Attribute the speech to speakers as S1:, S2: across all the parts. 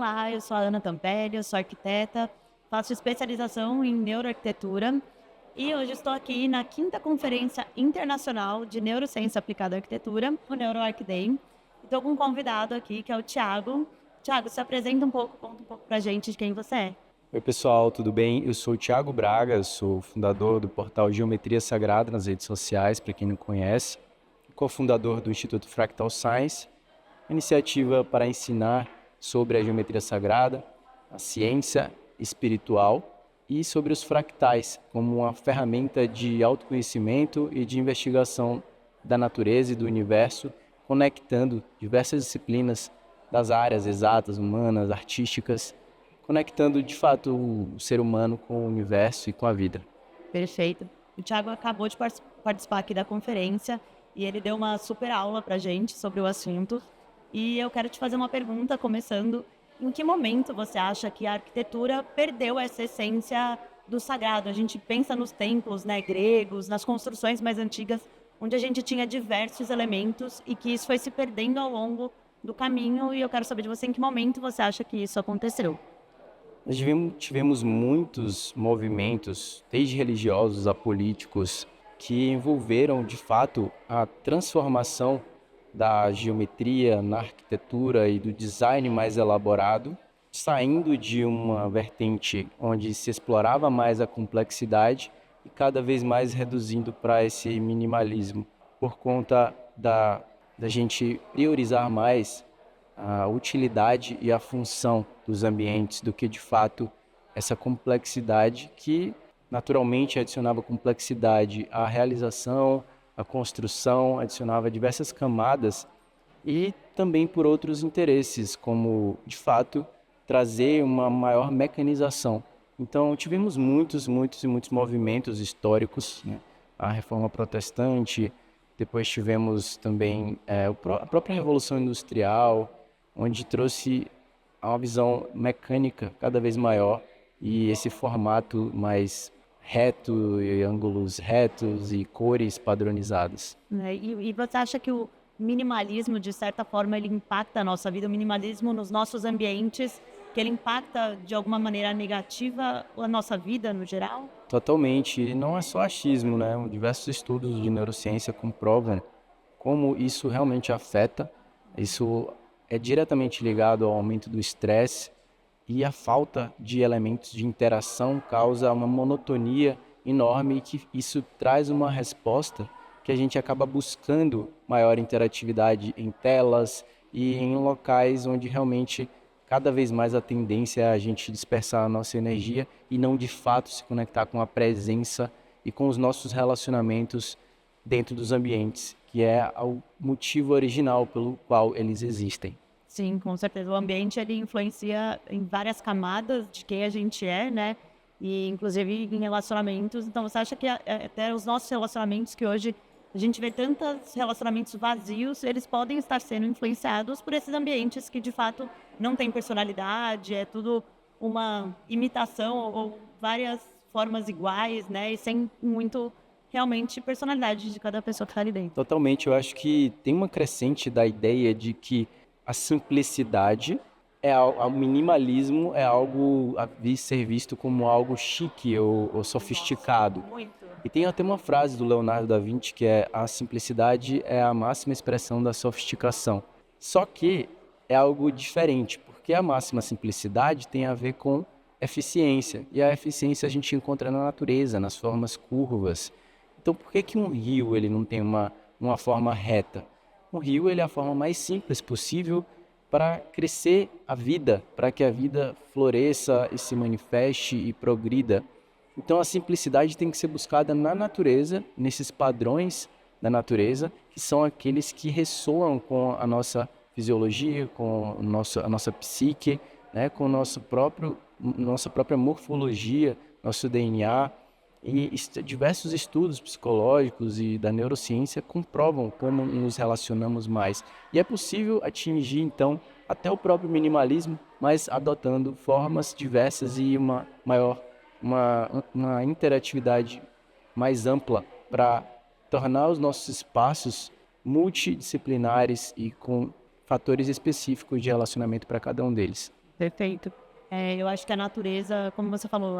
S1: Olá, eu sou a Ana Tampelli, eu sou arquiteta, faço especialização em neuroarquitetura e hoje estou aqui na quinta Conferência Internacional de Neurociência Aplicada à Arquitetura, o NeuroArc Day. Estou com um convidado aqui que é o Thiago. Thiago, se apresenta um pouco, conta um pouco pra gente de quem você é.
S2: Oi pessoal, tudo bem? Eu sou o Thiago Braga, eu sou fundador do portal Geometria Sagrada nas redes sociais, para quem não conhece, cofundador do Instituto Fractal Science, iniciativa para ensinar sobre a geometria sagrada, a ciência espiritual e sobre os fractais como uma ferramenta de autoconhecimento e de investigação da natureza e do universo, conectando diversas disciplinas das áreas exatas, humanas, artísticas, conectando de fato o ser humano com o universo e com a vida.
S1: Perfeito. O Thiago acabou de participar aqui da conferência e ele deu uma super aula pra gente sobre o assunto. E eu quero te fazer uma pergunta, começando. Em que momento você acha que a arquitetura perdeu essa essência do sagrado? A gente pensa nos templos, né, gregos, nas construções mais antigas, onde a gente tinha diversos elementos e que isso foi se perdendo ao longo do caminho. E eu quero saber de você em que momento você acha que isso aconteceu.
S2: Nós tivemos muitos movimentos, desde religiosos a políticos, que envolveram de fato a transformação da geometria na arquitetura e do design mais elaborado, saindo de uma vertente onde se explorava mais a complexidade e cada vez mais reduzindo para esse minimalismo, por conta da gente priorizar mais a utilidade e a função dos ambientes do que de fato essa complexidade que naturalmente adicionava complexidade à realização, à construção, adicionava diversas camadas e também por outros interesses, como de fato trazer uma maior mecanização. Então tivemos muitos movimentos históricos, né? A Reforma Protestante, depois tivemos também a própria Revolução Industrial, onde trouxe uma visão mecânica cada vez maior e esse formato mais reto, e ângulos retos e cores padronizadas.
S1: Né? E você acha que o minimalismo, de certa forma, ele impacta a nossa vida, o minimalismo nos nossos ambientes, que ele impacta de alguma maneira negativa a nossa vida no geral?
S2: Totalmente, e não é só achismo, né? Diversos estudos de neurociência comprovam como isso realmente afeta. Isso é diretamente ligado ao aumento do estresse e a falta de elementos de interação causa uma monotonia enorme e que isso traz uma resposta que a gente acaba buscando maior interatividade em telas e em locais onde realmente cada vez mais a tendência é a gente dispersar a nossa energia e não de fato se conectar com a presença e com os nossos relacionamentos dentro dos ambientes, que é o motivo original pelo qual eles existem.
S1: Sim, com certeza. O ambiente ele influencia em várias camadas de quem a gente é, né? E inclusive em relacionamentos. Então, você acha que até os nossos relacionamentos que hoje a gente vê tantos relacionamentos vazios, eles podem estar sendo influenciados por esses ambientes que de fato não têm personalidade, é tudo uma imitação ou várias formas iguais, né? E sem muito realmente personalidade de cada pessoa que está ali dentro.
S2: Totalmente, eu acho que tem uma crescente da ideia de que a simplicidade o minimalismo é algo ser visto como algo chique ou sofisticado.
S1: Muito.
S2: E tem até uma frase do Leonardo da Vinci que é: a simplicidade é a máxima expressão da sofisticação. Só que é algo diferente, porque a máxima simplicidade tem a ver com eficiência. E a eficiência a gente encontra na natureza, nas formas curvas. Então por que um rio ele não tem uma forma reta? Um rio ele é a forma mais simples possível para crescer a vida, para que a vida floresça e se manifeste e progrida. Então a simplicidade tem que ser buscada na natureza, nesses padrões da natureza, que são aqueles que ressoam com a nossa fisiologia, com a nossa psique, né, com nossa própria morfologia, nosso DNA. E diversos estudos psicológicos e da neurociência comprovam como nos relacionamos mais. E é possível atingir, então, até o próprio minimalismo, mas adotando formas diversas e uma interatividade mais ampla para tornar os nossos espaços multidisciplinares e com fatores específicos de relacionamento para cada um deles.
S1: Perfeito. Eu acho que a natureza, como você falou,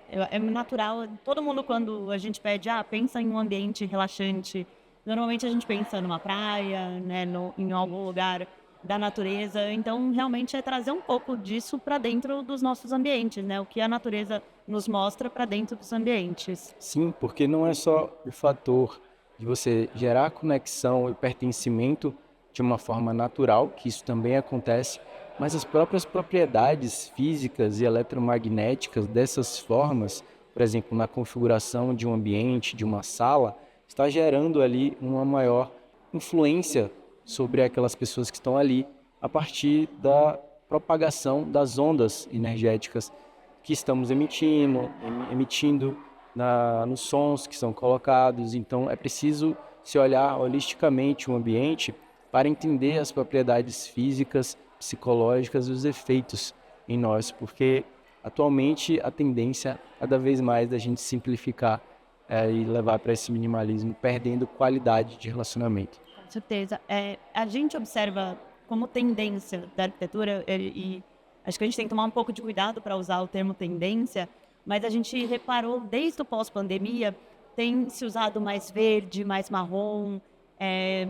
S1: é natural. Todo mundo, quando a gente pede, pensa em um ambiente relaxante, normalmente a gente pensa numa praia, né, em algum lugar da natureza. Então, realmente é trazer um pouco disso para dentro dos nossos ambientes, né? O que a natureza nos mostra para dentro dos ambientes.
S2: Sim, porque não é só o fator de você gerar conexão e pertencimento de uma forma natural, que isso também acontece, mas as próprias propriedades físicas e eletromagnéticas dessas formas, por exemplo, na configuração de um ambiente, de uma sala, está gerando ali uma maior influência sobre aquelas pessoas que estão ali a partir da propagação das ondas energéticas que estamos emitindo nos sons que são colocados. Então, é preciso se olhar holisticamente o ambiente para entender as propriedades físicas, psicológicas e os efeitos em nós, porque atualmente a tendência cada vez mais da gente simplificar e levar para esse minimalismo, perdendo qualidade de relacionamento.
S1: Com certeza. A gente observa como tendência da arquitetura, e acho que a gente tem que tomar um pouco de cuidado para usar o termo tendência, mas a gente reparou desde o pós-pandemia, tem se usado mais verde, mais marrom,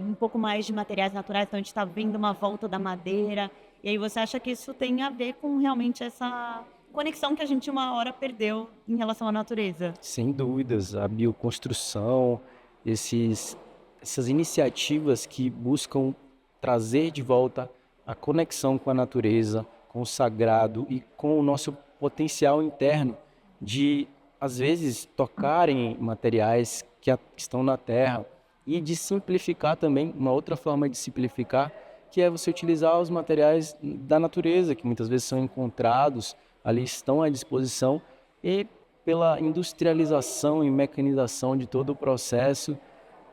S1: um pouco mais de materiais naturais, então a gente está vendo uma volta da madeira. E aí você acha que isso tem a ver com realmente essa conexão que a gente uma hora perdeu em relação à natureza?
S2: Sem dúvidas, a bioconstrução, esses, essas iniciativas que buscam trazer de volta a conexão com a natureza, com o sagrado e com o nosso potencial interno de, às vezes, tocar em materiais que estão na terra e de simplificar também, uma outra forma de simplificar, que é você utilizar os materiais da natureza, que muitas vezes são encontrados, ali estão à disposição, e pela industrialização e mecanização de todo o processo,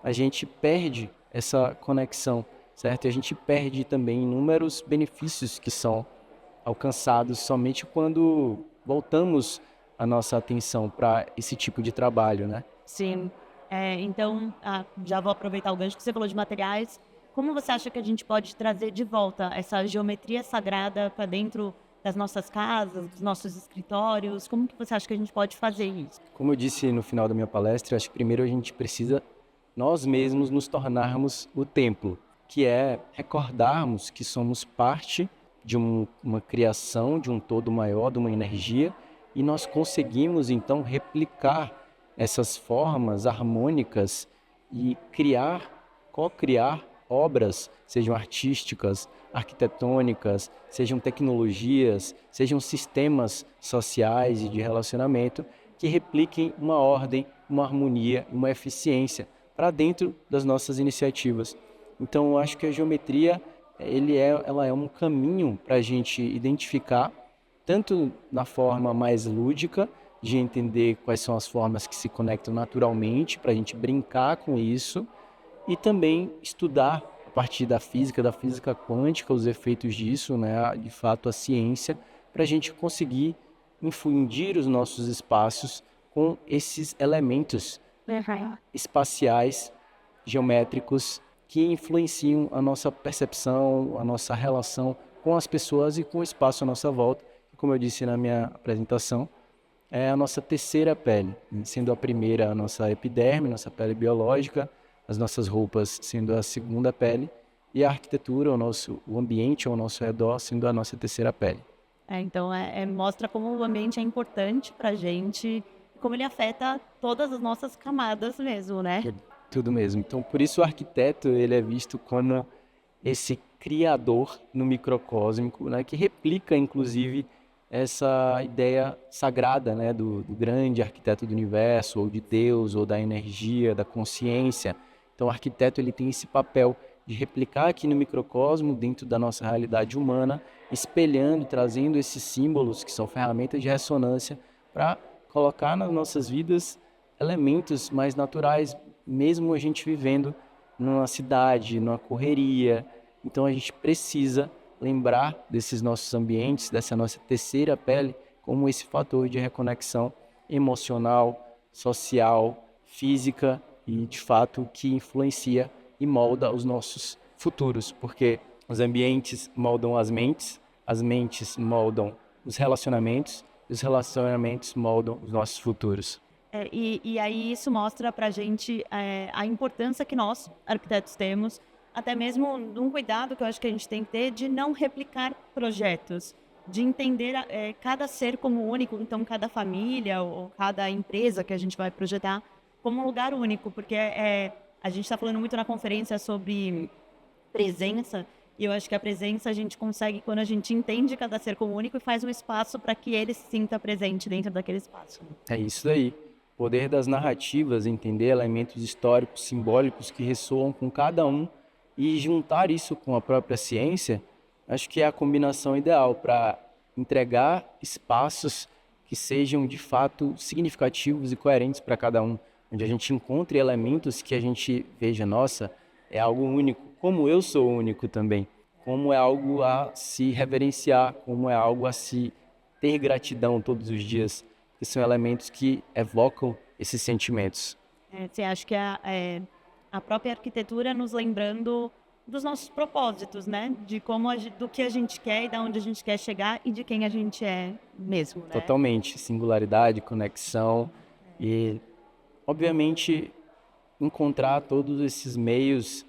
S2: a gente perde essa conexão, certo? E a gente perde também inúmeros benefícios que são alcançados somente quando voltamos a nossa atenção para esse tipo de trabalho, né?
S1: Sim. Então, já vou aproveitar o gancho que você falou de materiais. Como você acha que a gente pode trazer de volta essa geometria sagrada para dentro das nossas casas, dos nossos escritórios? Como que você acha que a gente pode fazer isso?
S2: Como eu disse no final da minha palestra, acho que primeiro a gente precisa nós mesmos nos tornarmos o templo, que é recordarmos que somos parte de uma criação, de um todo maior, de uma energia, e nós conseguimos então replicar essas formas harmônicas e co-criar obras, sejam artísticas, arquitetônicas, sejam tecnologias, sejam sistemas sociais e de relacionamento que repliquem uma ordem, uma harmonia, uma eficiência para dentro das nossas iniciativas. Então, eu acho que a geometria ela é um caminho para a gente identificar, tanto na forma mais lúdica, de entender quais são as formas que se conectam naturalmente, para a gente brincar com isso, e também estudar a partir da física quântica, os efeitos disso, né, de fato a ciência, para a gente conseguir infundir os nossos espaços com esses elementos espaciais, geométricos, que influenciam a nossa percepção, a nossa relação com as pessoas e com o espaço à nossa volta. Como eu disse na minha apresentação, é a nossa terceira pele, sendo a primeira a nossa epiderme, nossa pele biológica, as nossas roupas sendo a segunda pele, e a arquitetura, o ambiente ao nosso redor sendo a nossa terceira pele.
S1: Então, mostra como o ambiente é importante para a gente, como ele afeta todas as nossas camadas mesmo, né?
S2: Tudo mesmo. Então, por isso o arquiteto ele é visto como esse criador no microcósmico, né, que replica, inclusive, essa ideia sagrada, né, do grande arquiteto do universo, ou de Deus, ou da energia, da consciência. Então, o arquiteto ele tem esse papel de replicar aqui no microcosmo, dentro da nossa realidade humana, espelhando, trazendo esses símbolos que são ferramentas de ressonância para colocar nas nossas vidas elementos mais naturais, mesmo a gente vivendo numa cidade, numa correria. Então a gente precisa lembrar desses nossos ambientes, dessa nossa terceira pele, como esse fator de reconexão emocional, social, física e, de fato, que influencia e molda os nossos futuros, porque os ambientes moldam as mentes, as mentes moldam os relacionamentos, e os relacionamentos moldam os nossos futuros.
S1: E aí isso mostra para a gente a importância que nós, arquitetos, temos, até mesmo de um cuidado que eu acho que a gente tem que ter de não replicar projetos, de entender cada ser como único, então cada família ou cada empresa que a gente vai projetar como um lugar único, porque a gente está falando muito na conferência sobre presença, e eu acho que a presença a gente consegue quando a gente entende cada ser como único e faz um espaço para que ele se sinta presente dentro daquele espaço.
S2: É isso aí. O poder das narrativas, entender elementos históricos, simbólicos que ressoam com cada um e juntar isso com a própria ciência, acho que é a combinação ideal para entregar espaços que sejam de fato significativos e coerentes para cada um, onde a gente encontre elementos que a gente veja, nossa, é algo único, como eu sou único também, como é algo a se reverenciar, como é algo a se ter gratidão todos os dias, que são elementos que evocam esses sentimentos.
S1: Você acha que a própria arquitetura nos lembrando dos nossos propósitos, né? De do que a gente quer e de onde a gente quer chegar e de quem a gente é mesmo, né?
S2: Totalmente, singularidade, conexão e, obviamente, encontrar todos esses meios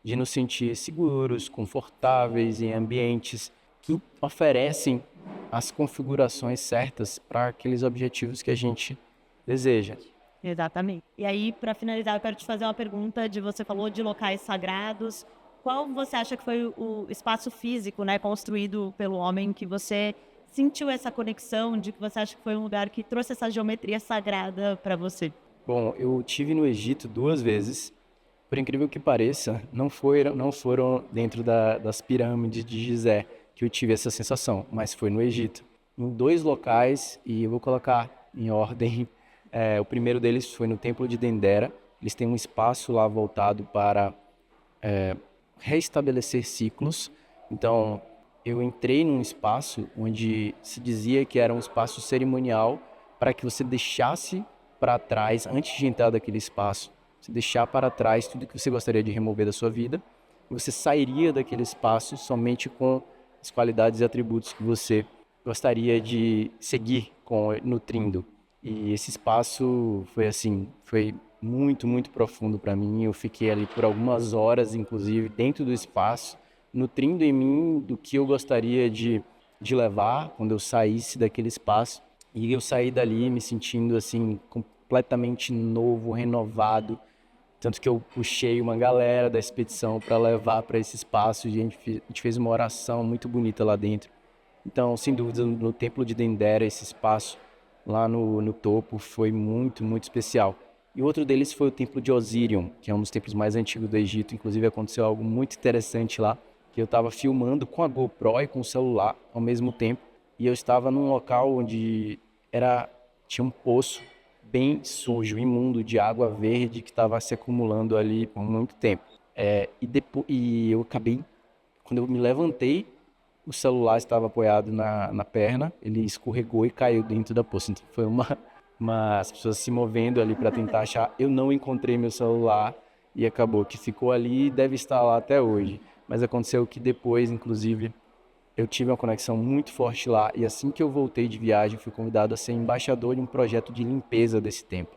S2: de nos sentir seguros, confortáveis em ambientes que oferecem as configurações certas para aqueles objetivos que a gente deseja.
S1: Exatamente. E aí, para finalizar, eu quero te fazer uma pergunta você falou de locais sagrados. Qual você acha que foi o espaço físico, né, construído pelo homem que você sentiu essa conexão, de que você acha que foi um lugar que trouxe essa geometria sagrada para você?
S2: Bom, eu tive no Egito 2 vezes. Por incrível que pareça, não foram dentro das pirâmides de Gizé que eu tive essa sensação, mas foi no Egito. Em 2 locais, e eu vou colocar em ordem. O primeiro deles foi no Templo de Dendera. Eles têm um espaço lá voltado para restabelecer ciclos. Então, eu entrei num espaço onde se dizia que era um espaço cerimonial para que você deixasse para trás, antes de entrar daquele espaço, você deixar para trás tudo que você gostaria de remover da sua vida. E você sairia daquele espaço somente com as qualidades e atributos que você gostaria de seguir nutrindo. E esse espaço foi muito, muito profundo para mim. Eu fiquei ali por algumas horas, inclusive, dentro do espaço, nutrindo em mim do que eu gostaria de levar quando eu saísse daquele espaço. E eu saí dali me sentindo assim completamente novo, renovado. Tanto que eu puxei uma galera da expedição para levar para esse espaço e a gente fez uma oração muito bonita lá dentro. Então, sem dúvida, no Templo de Dendera, esse espaço lá no topo foi muito, muito especial. E outro deles foi o Templo de Osirion, que é um dos templos mais antigos do Egito. Inclusive, aconteceu algo muito interessante lá, que eu estava filmando com a GoPro e com o celular ao mesmo tempo. E eu estava num local onde tinha um poço bem sujo, imundo, de água verde que estava se acumulando ali por muito tempo. E eu acabei, quando eu me levantei, o celular estava apoiado na perna, ele escorregou e caiu dentro da poça. Então foi as pessoas se movendo ali para tentar achar. Eu não encontrei meu celular e acabou que ficou ali e deve estar lá até hoje. Mas aconteceu que depois, inclusive, eu tive uma conexão muito forte lá e assim que eu voltei de viagem, fui convidado a ser embaixador de um projeto de limpeza desse templo.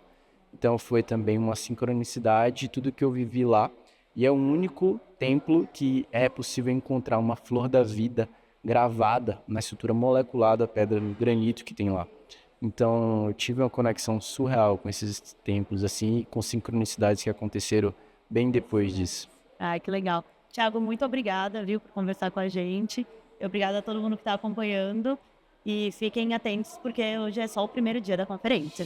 S2: Então foi também uma sincronicidade de tudo que eu vivi lá. E é o único templo que é possível encontrar uma flor da vida gravada na estrutura molecular da pedra do granito que tem lá. Então eu tive uma conexão surreal com esses templos, assim, com sincronicidades que aconteceram bem depois disso.
S1: Ai, que legal. Thiago, muito obrigada, viu, por conversar com a gente. Obrigada a todo mundo que está acompanhando. E fiquem atentos, porque hoje é só o primeiro dia da conferência.